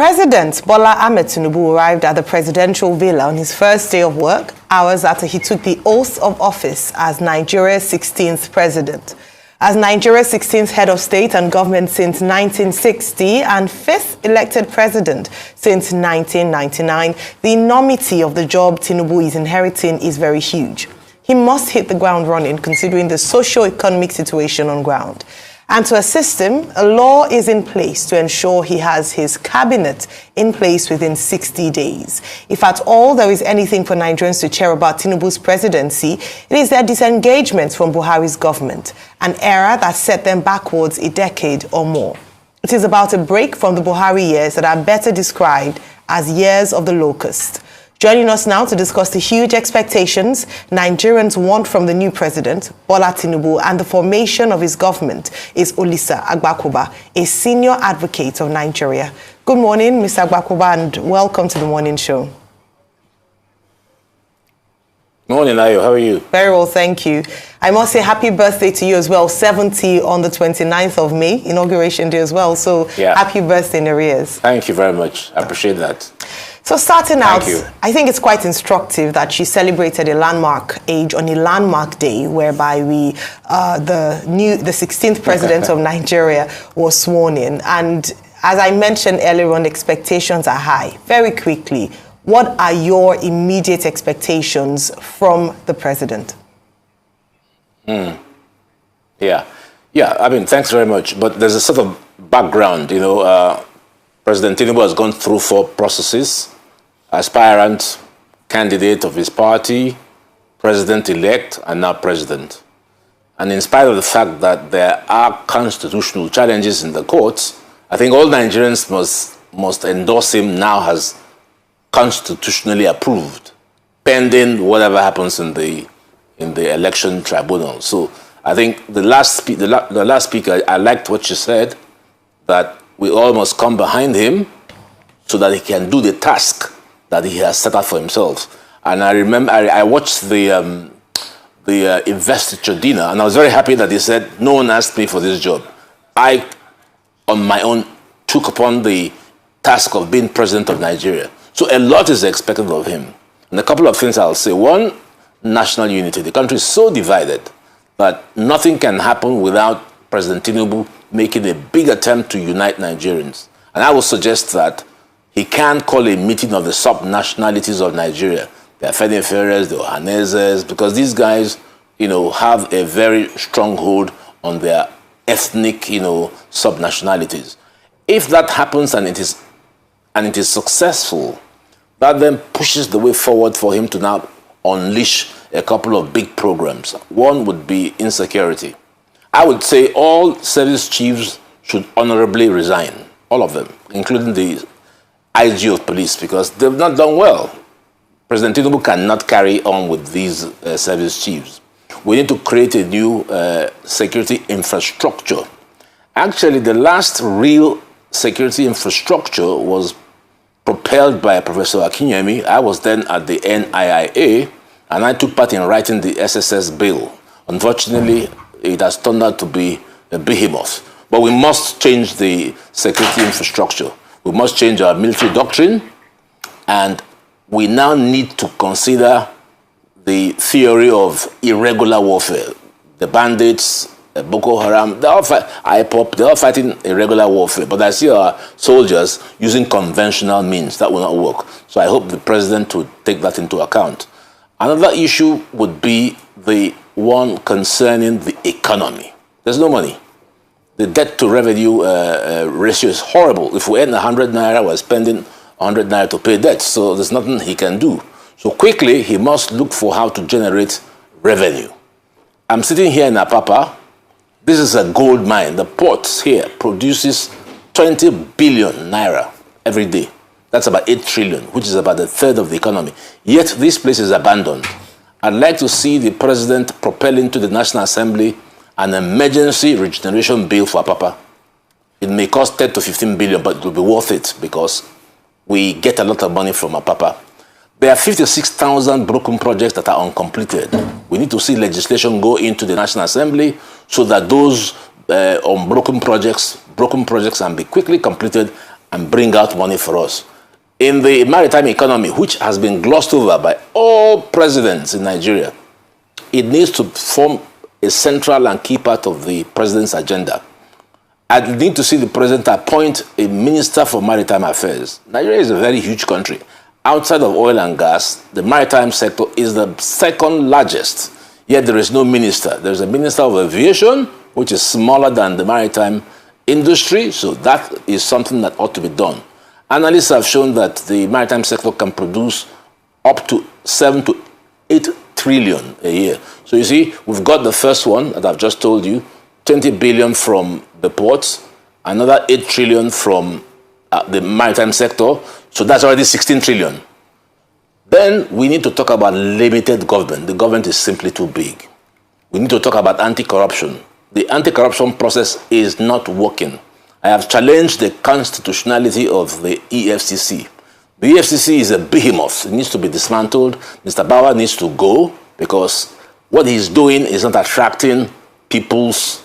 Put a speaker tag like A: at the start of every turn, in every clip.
A: President Bola Ahmed Tinubu arrived at the presidential villa on his first day of work, hours after he took the oath of office as Nigeria's 16th president. As Nigeria's 16th head of state and government since 1960 and 5th elected president since 1999, the enormity of the job Tinubu is inheriting is very huge. He must hit the ground running considering the socio-economic situation on ground. And to assist him, a law is in place to ensure he has his cabinet in place within 60 days. If at all there is anything for Nigerians to cheer about Tinubu's presidency, it is their disengagement from Buhari's government, an era that set them backwards a decade or more. It is about a break from the Buhari years that are better described as years of the locust. Joining us now to discuss the huge expectations Nigerians want from the new president, Bola Tinubu, and the formation of his government is Olisa Agbakoba, a senior advocate of Nigeria. Good morning, Mr. Agbakoba, and welcome to the morning show.
B: Morning, Ayo. How are you?
A: Very well, thank you. I must say happy birthday to you as well. 70 on the 29th of May, inauguration day as well. So Happy birthday in arrears.
B: Thank you very much. I appreciate that.
A: So starting out, I think it's quite instructive that she celebrated a landmark age on a landmark day whereby the 16th president of Nigeria was sworn in. And as I mentioned earlier on, expectations are high. Very quickly, what are your immediate expectations from the president?
B: I mean, thanks very much. But there's a sort of background, President Tinubu has gone through 4 processes: aspirant, candidate of his party, president-elect, and now president. And in spite of the fact that there are constitutional challenges in the courts, I think all Nigerians must endorse him now as constitutionally approved, pending whatever happens in the election tribunal. So I think the last speaker, I liked what she said, that we all must come behind him so that he can do the task that he has set out for himself. And I remember I watched the investiture dinner, and I was very happy that he said, no one asked me for this job. I, on my own, took upon the task of being president of Nigeria. So a lot is expected of him. And a couple of things I'll say. One, national unity. The country is so divided that nothing can happen without President Tinubu making a big attempt to unite Nigerians. And I will suggest that he can call a meeting of the sub-nationalities of Nigeria, the Afenifere, the Ohaneses, because these guys, have a very strong hold on their ethnic, sub-nationalities. If that happens and it is successful, that then pushes the way forward for him to now unleash a couple of big programs. One would be insecurity. I would say all service chiefs should honorably resign, all of them, including the IG of police, because they've not done well. President Tinubu cannot carry on with these service chiefs. We need to create a new security infrastructure. Actually, the last real security infrastructure was propelled by Professor Akinyemi. I was then at the NIIA, and I took part in writing the SSS bill. Unfortunately, it has turned out to be a behemoth. But we must change the security infrastructure. We must change our military doctrine, and we now need to consider the theory of irregular warfare. The bandits, Boko Haram, they're all fighting irregular warfare. But I see our soldiers using conventional means. That will not work. So I hope the president would take that into account. Another issue would be the one concerning the economy. There's no money. The debt-to-revenue ratio is horrible. If we earn 100 naira, we're spending 100 naira to pay debt. So there's nothing he can do. So quickly, he must look for how to generate revenue. I'm sitting here in Apapa. This is a gold mine. The port here produces 20 billion naira every day. That's about 8 trillion, which is about a third of the economy. Yet this place is abandoned. I'd like to see the president propelling to the National Assembly an emergency regeneration bill for Apapa. It may cost 10 to 15 billion, but it will be worth it because we get a lot of money from Apapa. There are 56,000 broken projects that are uncompleted. We need to see legislation go into the National Assembly so that those broken projects can be quickly completed and bring out money for us. In the maritime economy, which has been glossed over by all presidents in Nigeria, it needs to form a central and key part of the president's agenda. I need to see the president appoint a minister for maritime affairs. Nigeria is a very huge country. Outside of oil and gas, the maritime sector is the second largest, yet there is no minister. There's a minister of aviation, which is smaller than the maritime industry, so that is something that ought to be done. Analysts have shown that the maritime sector can produce up to 7 to 8 trillion a year. So you see, we've got the first one that I've just told you, 20 billion from the ports, another 8 trillion from the maritime sector, so that's already 16 trillion. Then we need to talk about limited government. The government is simply too big. We need to talk about anti-corruption. The anti-corruption process is not working. I have challenged the constitutionality of the EFCC. The EFCC is a behemoth. It needs to be dismantled. Mr. Bawa needs to go because what he's doing is not attracting people's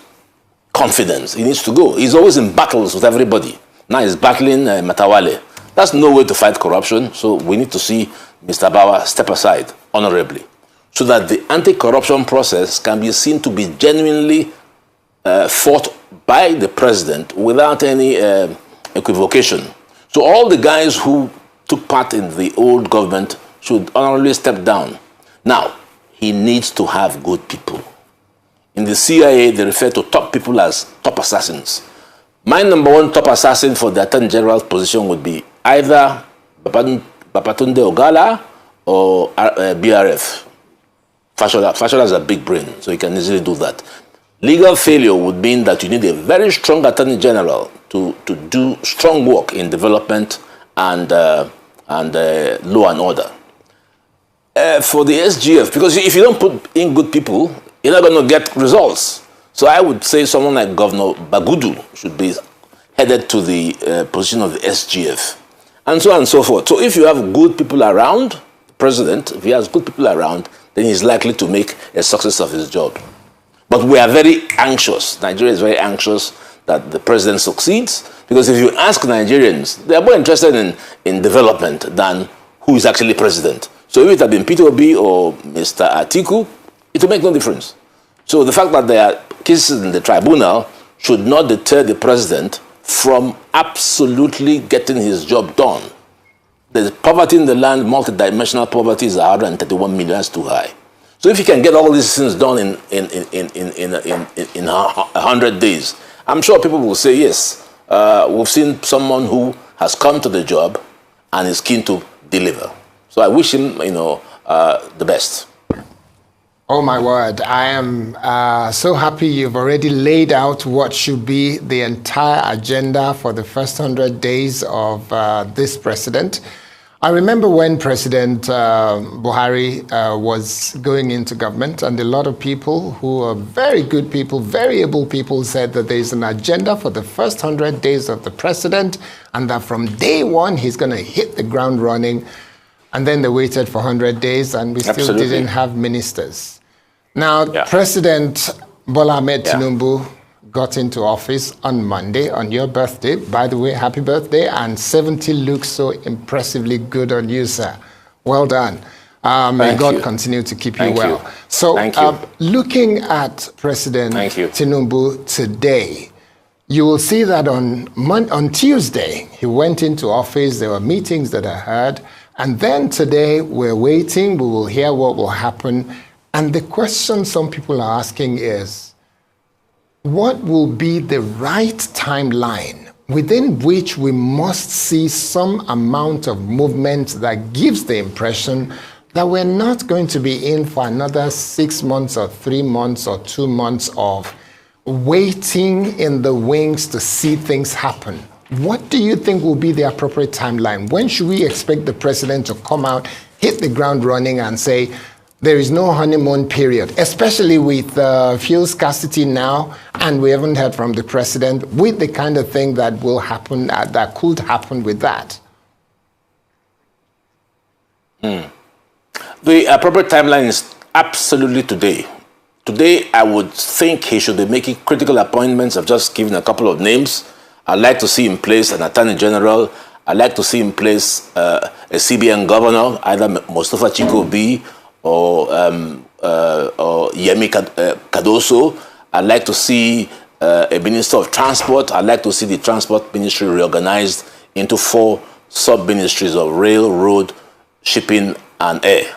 B: confidence. He needs to go. He's always in battles with everybody. Now he's battling Matawale. That's no way to fight corruption, so we need to see Mr. Bawa step aside honorably so that the anti-corruption process can be seen to be genuinely fought by the president without any equivocation. So all the guys who took part in the old government should honorably step down. Now, he needs to have good people. In the CIA, they refer to top people as top assassins. My number one top assassin for the Attorney General's position would be either Babatunde Ogala or BRF. Fashola has a big brain, so he can easily do that. Legal failure would mean that you need a very strong Attorney General to do strong work in development and law and order. For the SGF, because if you don't put in good people, you're not going to get results. So I would say someone like Governor Bagudu should be headed to the position of the SGF, and so on and so forth. So if you have good people around, the president, if he has good people around, then he's likely to make a success of his job. But we are very anxious. Nigeria is very anxious that the president succeeds, because if you ask Nigerians, they are more interested in development than who is actually president. So if it had been Peter Obi or Mr. Atiku, it will make no difference. So the fact that there are cases in the tribunal should not deter the president from absolutely getting his job done. The poverty in the land, multidimensional poverty, is 131 million, that's too high. So if you can get all these things done in 100 days, I'm sure people will say, yes, we've seen someone who has come to the job and is keen to deliver. So I wish him, the best.
C: Oh my word, I am so happy you've already laid out what should be the entire agenda for the first 100 days of this president. I remember when President Buhari was going into government, and a lot of people who are very good people, very able people, said that there is an agenda for the first 100 days of the president, and that from day one he's going to hit the ground running. And then they waited for 100 days, and we still didn't have ministers. Now, President Bola Ahmed Tinubu got into office on Monday, on your birthday. By the way, happy birthday, and 70 looks so impressively good on you, sir. Well done. May God continue to keep you well. So, looking at President Tinubu today, you will see that on Tuesday, he went into office. There were meetings that I heard. And then today, we're waiting. We will hear what will happen. And the question some people are asking is, what will be the right timeline within which we must see some amount of movement that gives the impression that we're not going to be in for another 6 months or 3 months or 2 months of waiting in the wings to see things happen? What do you think will be the appropriate timeline? When should we expect the president to come out, hit the ground running, and say, there is no honeymoon period, especially with fuel scarcity now, and we haven't heard from the president, with the kind of thing that will happen, that could happen with that?
B: The appropriate timeline is absolutely today. Today, I would think he should be making critical appointments. I've just given a couple of names. I'd like to see in place an Attorney General. I'd like to see in place a CBN governor, either Mustafa Chikobi or Yemi Cardoso. I'd like to see a Minister of Transport. I'd like to see the Transport Ministry reorganized into 4 sub-ministries of rail, road, shipping, and air,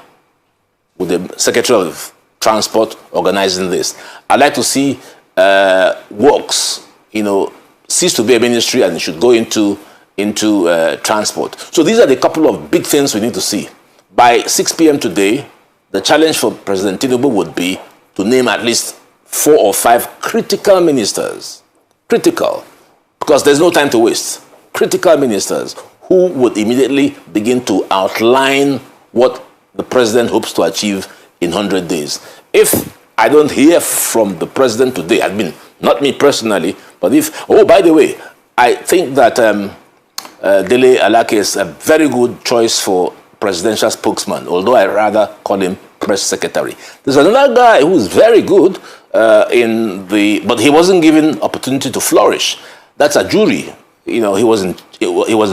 B: with the Secretary of Transport organizing this. I'd like to see works, cease to be a ministry and it should go into transport. So these are the couple of big things we need to see. By 6 p.m. today, the challenge for President Tinubu would be to name at least 4 or 5 critical ministers. Critical, because there's no time to waste. Critical ministers who would immediately begin to outline what the president hopes to achieve in 100 days. If I don't hear from the president today, I mean, not me personally, but by the way, I think that Dele Alake is a very good choice for presidential spokesman, although I rather call him press secretary. There's another guy who's very good but he wasn't given opportunity to flourish. That's a jury. He was in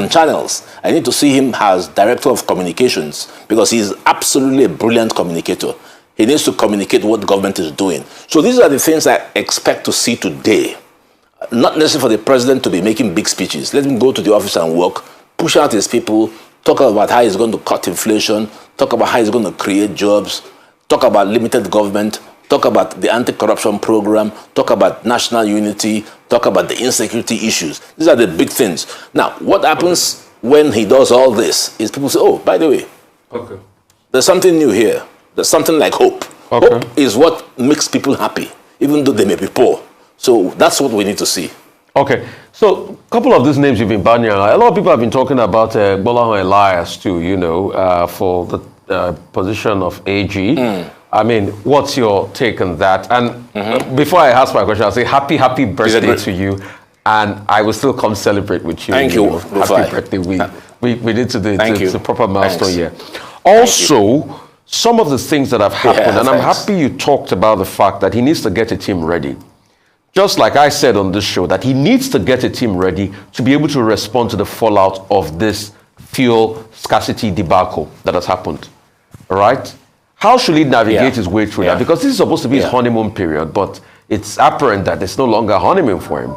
B: channels. I need to see him as director of communications because he's absolutely a brilliant communicator. He needs to communicate what government is doing. So these are the things I expect to see today. Not necessarily for the president to be making big speeches. Let him go to the office and work, push out his people, talk about how he's going to cut inflation, talk about how he's going to create jobs, talk about limited government, talk about the anti-corruption program, talk about national unity, talk about the insecurity issues. These are the big things. Now, what happens when he does all this is people say, oh, by the way, there's something new here. There's something like hope. Hope is what makes people happy, even though they may be poor. So that's what we need to see.
D: Okay, so a couple of these names you've been banning, a lot of people have been talking about Bola Elias too, for the position of AG. I mean, what's your take on that? And before I ask my question, I'll say happy birthday to you. And I will still come celebrate with you.
B: Thank you.
D: Happy birthday. We need to do it.
B: Thank you.
D: It's a proper milestone here. Also, some of the things that have happened, and I'm happy you talked about the fact that he needs to get a team ready. Just like I said on this show, that he needs to get a team ready to be able to respond to the fallout of this fuel scarcity debacle that has happened. All right? How should he navigate his way through that? Because this is supposed to be his honeymoon period, but it's apparent that it's no longer honeymoon for him.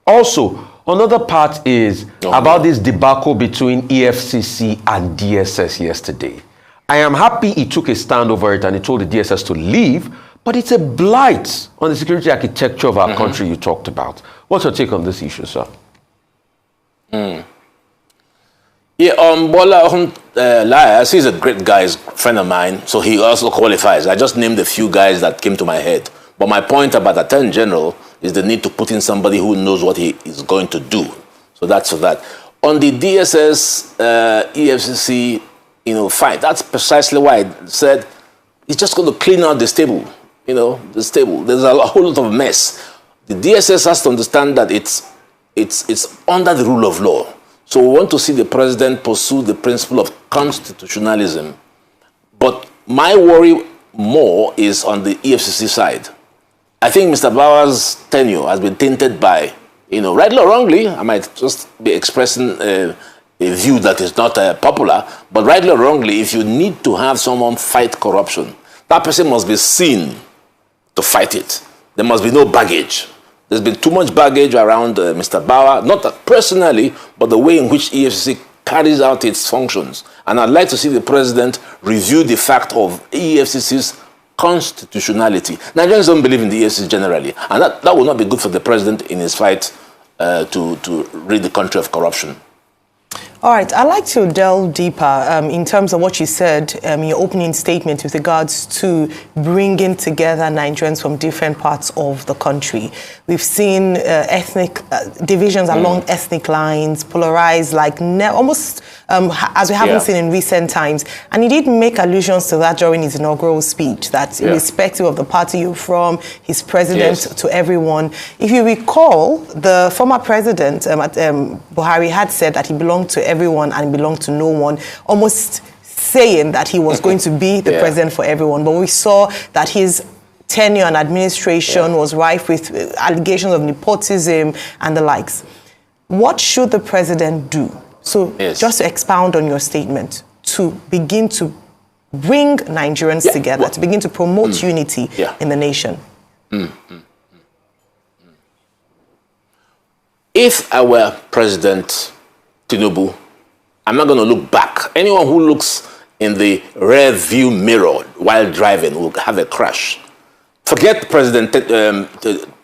D: Also, another part is about this debacle between EFCC and DSS yesterday. I am happy he took a stand over it and he told the DSS to leave, but it's a blight on the security architecture of our country you talked about. What's your take on this issue, sir?
B: Bola Elias, he's a great guy, he's a friend of mine, so he also qualifies. I just named a few guys that came to my head. But my point about Attorney General is the need to put in somebody who knows what he is going to do. So that's for that. On the DSS, EFCC, fight, that's precisely why I said he's just going to clean out the stable. The stable. There's a whole lot of mess. The DSS has to understand that it's under the rule of law. So we want to see the president pursue the principle of constitutionalism. But my worry more is on the EFCC side. I think Mr. Bauer's tenure has been tainted by, rightly or wrongly, I might just be expressing a view that is not popular, but rightly or wrongly, if you need to have someone fight corruption, that person must be seen to fight it. There must be no baggage. There's been too much baggage around Mr. Bauer, not personally, but the way in which EFCC carries out its functions. And I'd like to see the president review the fact of EFCC's constitutionality. Nigerians don't believe in the EFCC generally, and that will not be good for the president in his fight to rid the country of corruption.
A: All right, I'd like to delve deeper in terms of what you said in your opening statement with regards to bringing together Nigerians from different parts of the country. We've seen ethnic divisions along ethnic lines, polarized like almost as we haven't seen in recent times. And he did make allusions to that during his inaugural speech, that irrespective of the party you're from, he's president to everyone. If you recall, the former president, Buhari, had said that he belonged to everyone and belonged to no one, almost saying that he was going to be the president for everyone. But we saw that his tenure and administration was rife with allegations of nepotism and the likes. What should the president do? So
B: Yes.
A: just to expound on your statement, to begin to bring Nigerians together, to begin to promote unity in the nation.
B: If I were President Tinubu, I'm not going to look back. Anyone who looks in the rear view mirror while driving will have a crash. Forget President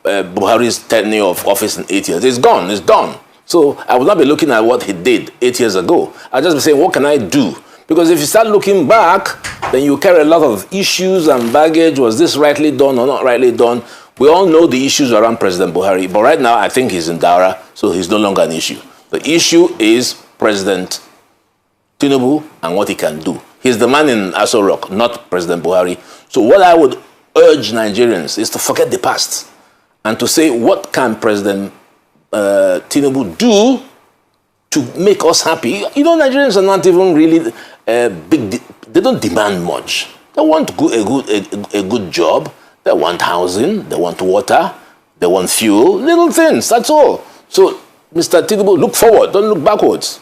B: Buhari's tenure of office in 8 years. It's gone, it's done. So I will not be looking at what he did 8 years ago. I'll just be saying, what can I do? Because if you start looking back, then you carry a lot of issues and baggage. Was this rightly done or not rightly done? We all know the issues around President Buhari, but right now I think he's in Daura, so he's no longer an issue. The issue is President Tinubu and what he can do. He's the man in Aso Rock, not President Buhari. So what I would urge Nigerians is to forget the past and to say, what can President Tinubu do to make us happy? You know, Nigerians are not even really big. They don't demand much. They want a good job. They want housing. They want water. They want fuel. Little things. That's all. So, Mr. Tinubu, look forward. Don't look backwards.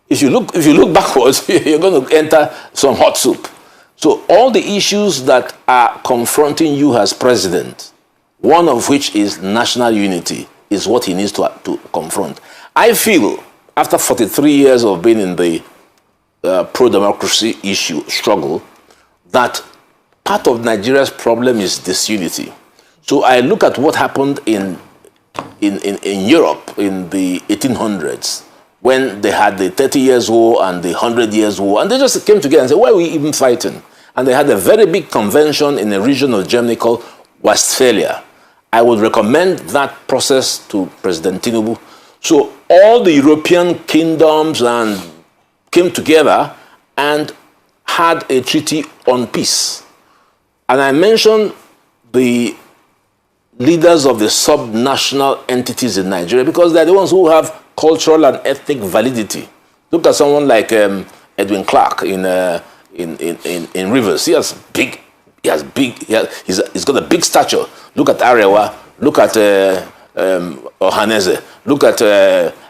B: If you look backwards, you're going to enter some hot soup. So, all the issues that are confronting you as president, one of which is national unity, is what he needs to confront. I feel, after 43 years of being in the pro-democracy struggle, that part of Nigeria's problem is disunity. So I look at what happened in Europe in the 1800s, when they had the 30 Years' War and the 100 Years' War, and they just came together and said, why are we even fighting? And they had a very big convention in a region of Germany called Westphalia. I would recommend that process to President Tinubu. So all the European kingdoms came together and had a treaty on peace. And I mentioned the leaders of the subnational entities in Nigeria because they're the ones who have cultural and ethnic validity. Look at someone like Edwin Clark in Rivers. He's got a big stature. Look at Arewa. Look at Ohaneze. Look at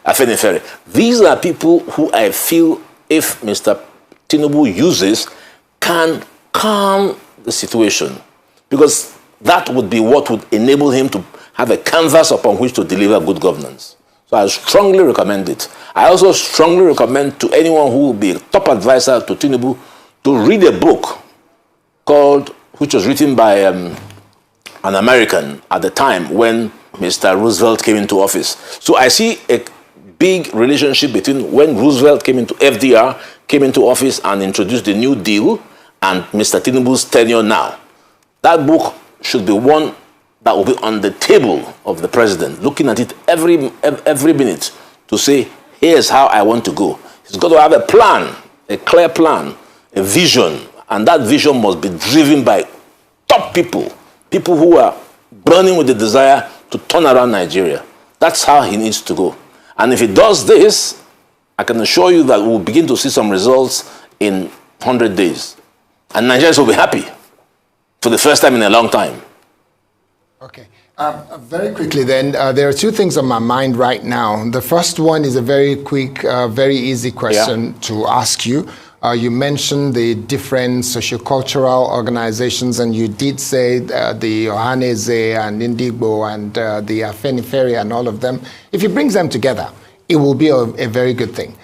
B: Afenifere. These are people who I feel, if Mr. Tinubu uses, can calm the situation, because that would be what would enable him to have a canvas upon which to deliver good governance. So I strongly recommend it. I also strongly recommend to anyone who will be a top advisor to Tinubu to read a book which was written by an American at the time when Mr. Roosevelt came into office. So I see a big relationship between when Roosevelt FDR came into office and introduced the New Deal, and Mr. Tinubu's tenure now. That book should be one that will be on the table of the president, looking at it every minute to say, here's how I want to go. He's got to have a plan, a clear plan, a vision, and that vision must be driven by top people who are burning with the desire to turn around Nigeria. That's how he needs to go. And if he does this, I can assure you that we'll begin to see some results in 100 days. And Nigerians will be happy for the first time in a long time.
C: Okay. Very quickly then, there are two things on my mind right now. The first one is a very quick, very easy question to ask you. You mentioned the different sociocultural organizations, and you did say the Ohaneze and Indigbo and the Afenifere and all of them. If he brings them together, it will be a very good thing.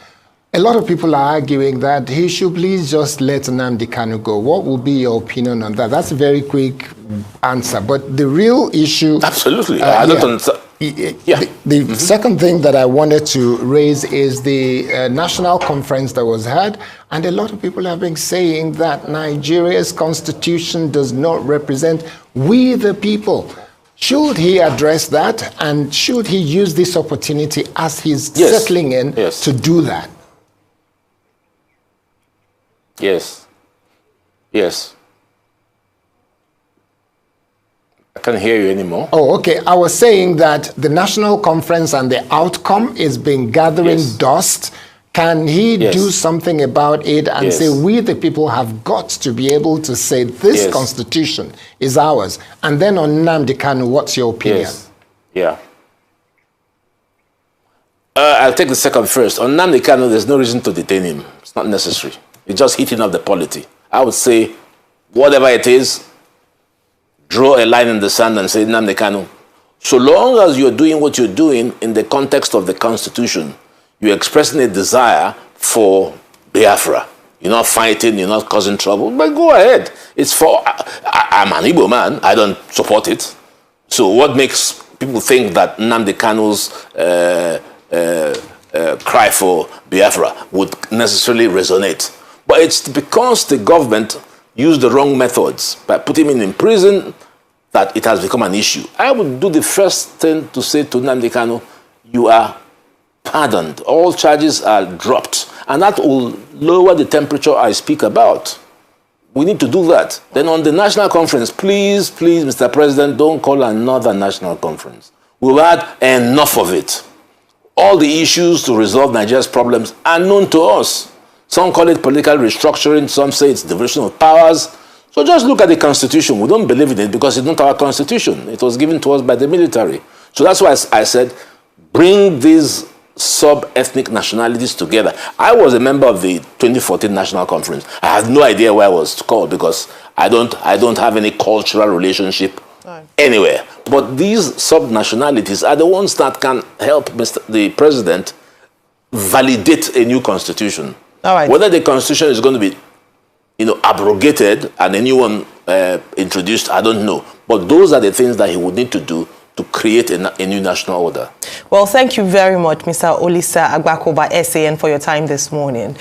C: A lot of people are arguing that he should please just let Nnamdi Kanu go. What would be your opinion on that? That's a very quick answer. But the real issue...
B: Absolutely. I don't understand.
C: The second thing that I wanted to raise is the national conference that was had. And a lot of people have been saying that Nigeria's constitution does not represent we the people. Should he address that? And should he use this opportunity as he's settling in to do that?
B: Yes. Yes. I can't hear you anymore.
C: Oh, okay. I was saying that the national conference and the outcome is been gathering dust. Can he do something about it and say, we the people have got to be able to say this constitution is ours? And then on Nnamdi Kanu, what's your opinion?
B: Yeah. I'll take the second first. On Nnamdi Kanu, there's no reason to detain him. It's not necessary. It's just heating up the polity. I would say, whatever it is, draw a line in the sand and say, Nnamdi Kanu, so long as you're doing what you're doing in the context of the Constitution, you're expressing a desire for Biafra. You're not fighting, you're not causing trouble, but go ahead. It's for, I'm an Igbo man, I don't support it. So what makes people think that Nnamdi Kanu's cry for Biafra would necessarily resonate? But it's because the government used the wrong methods by putting him in prison that it has become an issue. I would do the first thing to say to Nnamdi Kanu, you are pardoned. All charges are dropped. And that will lower the temperature I speak about. We need to do that. Then on the national conference, please, please, Mr. President, don't call another national conference. We've had enough of it. All the issues to resolve Nigeria's problems are known to us. Some call it political restructuring, some say it's division of powers. So just look at the Constitution. We don't believe in it because it's not our Constitution. It was given to us by the military. So that's why I said, bring these sub-ethnic nationalities together. I was a member of the 2014 National Conference. I had no idea where I was called because I don't have any cultural relationship anywhere. But these sub-nationalities are the ones that can help the president validate a new constitution.
A: All right.
B: Whether the constitution is going to be, abrogated and a new one introduced, I don't know. But those are the things that he would need to do to create a new national order.
A: Well, thank you very much, Mr. Olisa Agbakoba, SAN, for your time this morning.